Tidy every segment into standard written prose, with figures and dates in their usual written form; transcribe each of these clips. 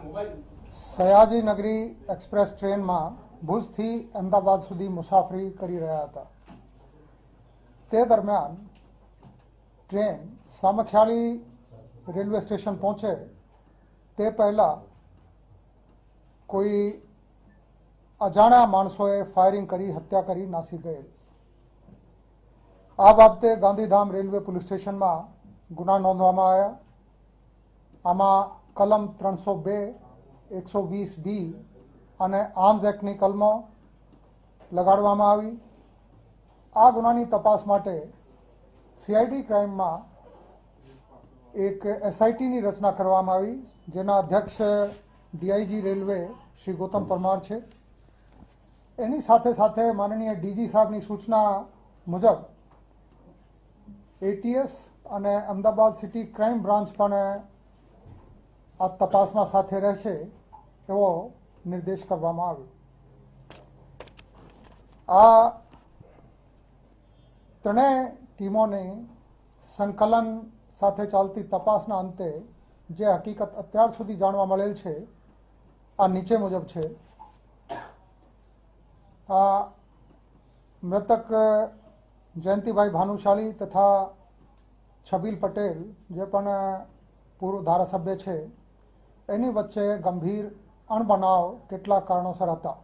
Sayaji Nagari express ટ્રેનમાં ભુજથી અમદાવાદ સુધી મુસાફરી કરી રહ્યા હતા. તે દરમિયાન ટ્રેન સામખિયાળી રેલવે સ્ટેશન પહોંચે તે પહેલાં કોઈ અજાણ્યા માણસોએ ફાયરિંગ કરી હત્યા કરી નાસી ગયેલ. આ બાબતે ગાંધીધામ રેલવે પોલીસ સ્ટેશનમાં ગુના નોંધવામાં આવ્યા. આમાં કલમ 302, 120B અને આર્મ્સ એક્ટની કલમો લગાડવામાં આવી. આ ગુનાની તપાસ માટે સીઆઈડી ક્રાઇમમાં એક એસઆઈટીની રચના કરવામાં આવી, જેના અધ્યક્ષ ડીઆઈજી રેલવે શ્રી ગૌતમ પરમાર છે. એની સાથે સાથે માનનીય ડીજી સાહેબની સૂચના મુજબ એટીએસ અને અમદાવાદ સિટી ક્રાઇમ બ્રાન્ચ પણ આ તપાસમાં સાથે રહેશે એવો નિર્દેશ કરવામાં આવ્યો. આ ત્રણેય ટીમોની સંકલન સાથે ચાલતી તપાસના અંતે જે હકીકત અત્યાર સુધી જાણવા મળેલ છે આ નીચે મુજબ છે. આ મૃતક જયંતિભાઈ ભાનુશાળી તથા છબીલ પટેલ જે પણ પૂર્વ ધારાસભ્ય છે એની વચ્ચે ગંભીર અણબનાવ કેટલાક કારણોસર હતા.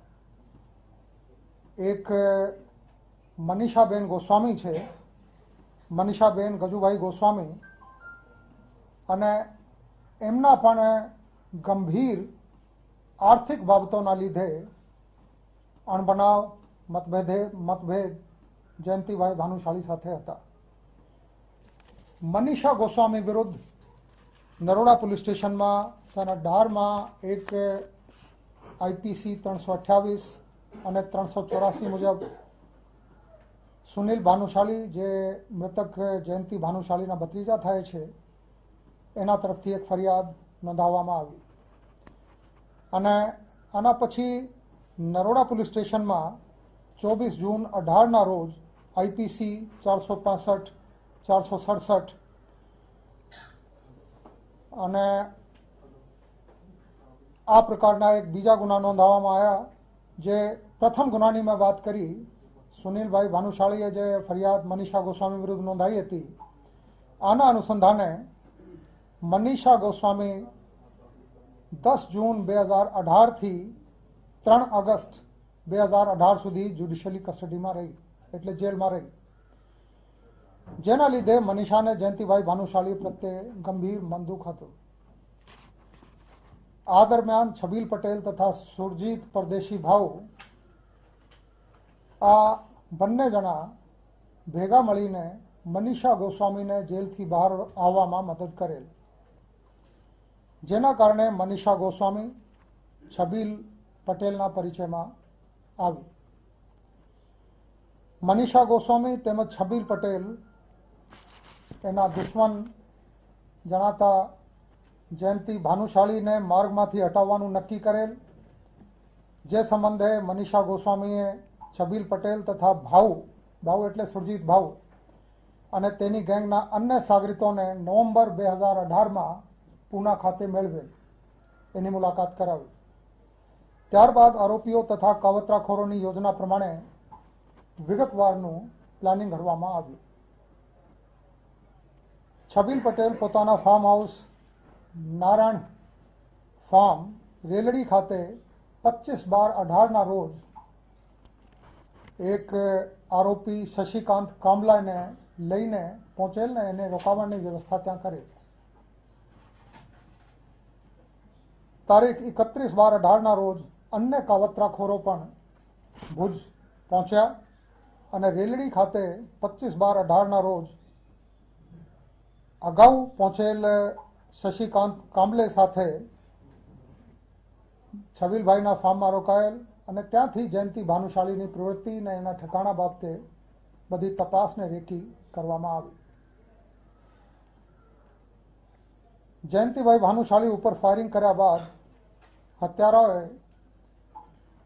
એક મનીષાબેન ગોસ્વામી છે, મનીષાબેન ગજુભાઈ ગોસ્વામી, અને એમના પણ ગંભીર આર્થિક બાબતોના લીધે અણબનાવ મતભેદ જયંતિભાઈ ભાનુશાળી સાથે હતા. મનીષા ગોસ્વામી વિરુદ્ધ નરોડા પોલીસ સ્ટેશનમાં સન 18માં એક આઈપીસી 328 અને 384 મુજબ સુનિલ ભાનુશાળી જે મૃતક જયંતિ ભાનુશાળીના ભત્રીજા થાય છે એના તરફથી એક ફરિયાદ નોંધાવવામાં આવી. અને આના પછી નરોડા પોલીસ સ્ટેશનમાં 24 જૂન 18ના રોજ આઈપીસી 465, 467 અને આ પ્રકારના એક બીજા ગુના નોંધાવવામાં આવ્યા. જે પ્રથમ ગુનાની મેં વાત કરી, સુનિલભાઈ ભાનુશાળીએ જે ફરિયાદ મનીષા ગોસ્વામી વિરુદ્ધ નોંધાઈ હતી, આના અનુસંધાને મનીષા ગોસ્વામી 10 જૂન 2018થી 3 ઓગસ્ટ 2018 સુધી જ્યુડિશિયલી કસ્ટડીમાં રહી, એટલે જેલમાં રહી. જેના લીધે મનીષાને જયંતિભાઈ ભાનુશાળી પ્રત્યે ગંભીર મનદુખ હતું. આ દરમિયાન છબીલ પટેલ તથા સુરજીત પરદેશી ભાઉ આ બંને જણા ભેગા મળીને મનીષા ગોસ્વામીને જેલથી બહાર આવવામાં મદદ કરેલ. જેના કારણે મનીષા ગોસ્વામી છબીલ પટેલના પરિચયમાં આવી. મનીષા ગોસ્વામી તેમજ છબીલ પટેલ એના દુશ્મન જણાતા જયંતિ ભાનુશાળીને માર્ગમાંથી હટાવવાનું નક્કી કરેલ. જે સંબંધે મનીષા ગોસ્વામીએ છબીલ પટેલ તથા ભાઉ એટલે સુરજીત ભાઉ અને તેની ગેંગના અન્ય સાગરીતોને નવેમ્બર 2018માં પૂના ખાતે મેળવેલ, એની મુલાકાત કરાવી. ત્યારબાદ આરોપીઓ તથા કાવતરાખોરોની યોજના પ્રમાણે વિગતવારનું પ્લાનિંગ ઘડવામાં આવ્યું. છબીલ પટેલ પોતાના farm house Narayan farm Reldi ખાતે 25/12/18ના રોજ એક આરોપી શશિકાંત કાંબલાને લઈને પહોંચેલ ને એને રોકાવાની વ્યવસ્થા ત્યાં કરેલ. તારીખ 31/12/18ના રોજ અન્ય કાવતરાખોરો પણ ભુજ પહોંચ્યા અને રેલડી ખાતે 25/12/18ના રોજ અગાઉ પહોંચેલ શશિકાંત કાંબલે સાથે છબીલભાઈના ફાર્મમાં રોકાયેલ અને ત્યાંથી જયંતિ ભાનુશાળીની પ્રવૃત્તિ અને એના ઠેકાણા બાબતે બધી તપાસને રેકી કરવામાં આવી. જયંતિભાઈ ભાનુશાળી ઉપર ફાયરિંગ કર્યા બાદ હત્યારાઓએ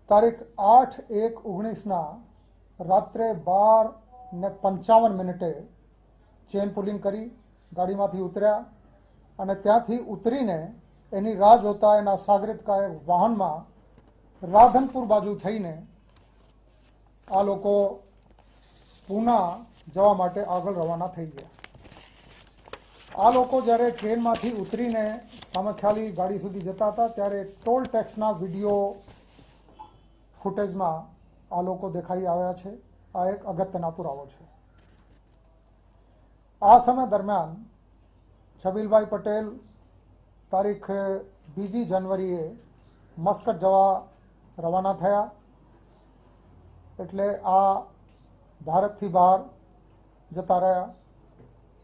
તારીખ 8/1/19ના રાત્રે 12:55 ચેન પુલિંગ કરી ગાડીમાંથી ઉતર્યા અને ત્યાંથી ઉતરીને એની રાહ જોતા એના સાગરિતકા વાહનમાં રાધનપુર બાજુ થઈને આ લોકો પૂના જવા માટે આગળ રવાના થઈ ગયા. આ લોકો જ્યારે ટ્રેનમાંથી ઉતરીને સામખિયાળી ગાડી સુધી જતા હતા ત્યારે ટોલ ટેક્સના વિડીયો ફૂટેજમાં આ લોકો દેખાઈ આવ્યા છે. આ એક અગત્યના પુરાવો છે. આ સમય દરમિયાન છબીલભાઈ પટેલ તારીખ 2 જાન્યુઆરીએ મસ્કટ જવા રવાના થયા. એટલે આ ભારતથી બહાર જતા રહ્યા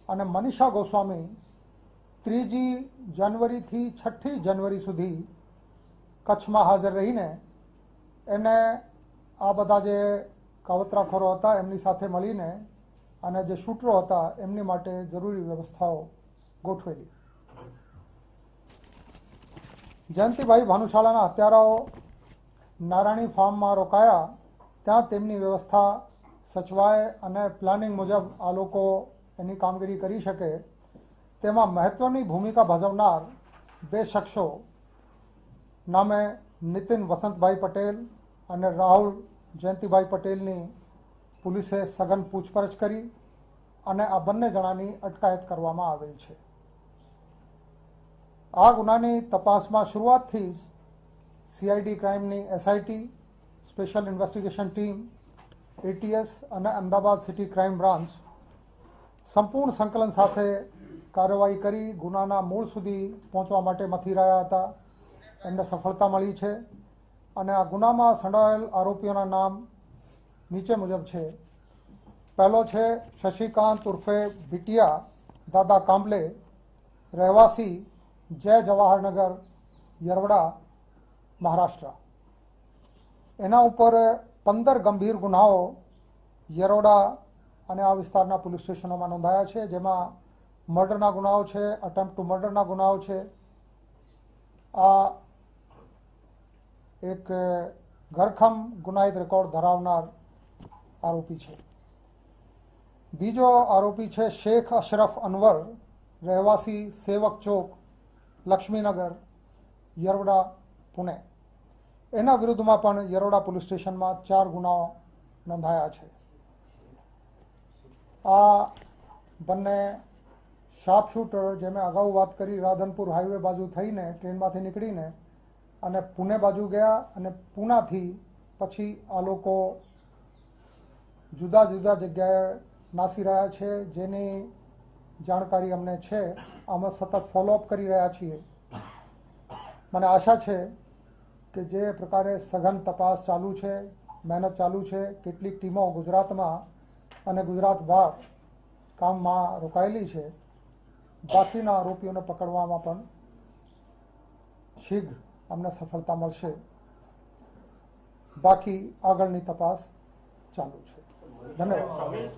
અને મનીષા ગોસ્વામી 3 જાન્યુઆરીથી 6 જાન્યુઆરી સુધી કચ્છમાં હાજર રહીને એને આ બધા જે કાવતરાખોરો હતા એમની સાથે મળીને અને જે શૂટરો હતા એમની માટે જરૂરી વ્યવસ્થાઓ ગોઠવેલી. જયંતિભાઈ ભાનુશાળાના હત્યારાઓ નારાયણી ફાર્મમાં રોકાયા. ત્યાં તેમની વ્યવસ્થા સચવાય અને પ્લાનિંગ મુજબ આ લોકો એની કામગીરી કરી શકે તેમાં મહત્વની ભૂમિકા ભજવનાર 2 શખ્સો નામે નીતિન વસંતભાઈ પટેલ અને રાહુલ જયંતિભાઈ પટેલની પોલીસે સઘન પૂછપરછ કરી અને આ બંને જણાની અટકાયત કરવામાં આવેલ છે. આ ગુનાની તપાસમાં શરૂઆતથી જ સીઆઈડી ક્રાઇમની SIT, special investigation team, ATS અને અમદાવાદ સિટી ક્રાઇમ બ્રાન્ચ સંપૂર્ણ સંકલન સાથે કાર્યવાહી કરી ગુનાના મૂળ સુધી પહોંચવા માટે મથી રહ્યા હતા. એમને સફળતા મળી છે અને આ ગુનામાં સંડોવાયેલ આરોપીઓના નામ નીચે મુજબ છે. પહેલો છે શશિકાંત ઉર્ફે બિટિયા દાદા કાંબલે, રહેવાસી જય જવાહરનગર, યરવડા, મહારાષ્ટ્ર. એના ઉપર 15 ગંભીર ગુનાઓ યરોડા અને આ વિસ્તારના પોલીસ સ્ટેશનોમાં નોંધાયા છે, જેમાં મર્ડરના ગુનાઓ છે, અટેમ્પ્ટ ટુ મર્ડરના ગુનાઓ છે. આ એક ઘરખમ ગુનાહિત રેકોર્ડ ધરાવનાર આરોપી છે. બીજો આરોપી છે શેખ અશરફ અનવર, રહેવાસી સેવક ચોક, લક્ષ્મીનગર, યરવડા, પુણે. એના વિરુદ્ધમાં પણ યરોડા પોલીસ સ્ટેશનમાં 4 ગુનાઓ નોંધાયા છે. આ બંને શાર્પ શૂટર, જે મેં અગાઉ વાત કરી, રાધનપુર હાઈવે બાજુ થઈને ટ્રેનમાંથી નીકળીને અને પુણે બાજુ ગયા અને પૂનાથી પછી આ લોકો જુદા જુદા જગ્યાએ નાસી રહ્યા છે, જેની જાણકારી અમને છે. અમે સતત ફોલોઅપ કરી રહ્યા છીએ. મને આશા છે કે જે પ્રકારે સઘન તપાસ ચાલુ છે, મહેનત ચાલુ છે, કેટલીક ટીમો ગુજરાતમાં અને ગુજરાત બહાર કામમાં રોકાયેલી છે, બાકીના આરોપીઓને પકડવામાં પણ શીઘ્ર અમને સફળતા મળશે. બાકી આગળની તપાસ ચાલુ છે. ધન્યવાદ.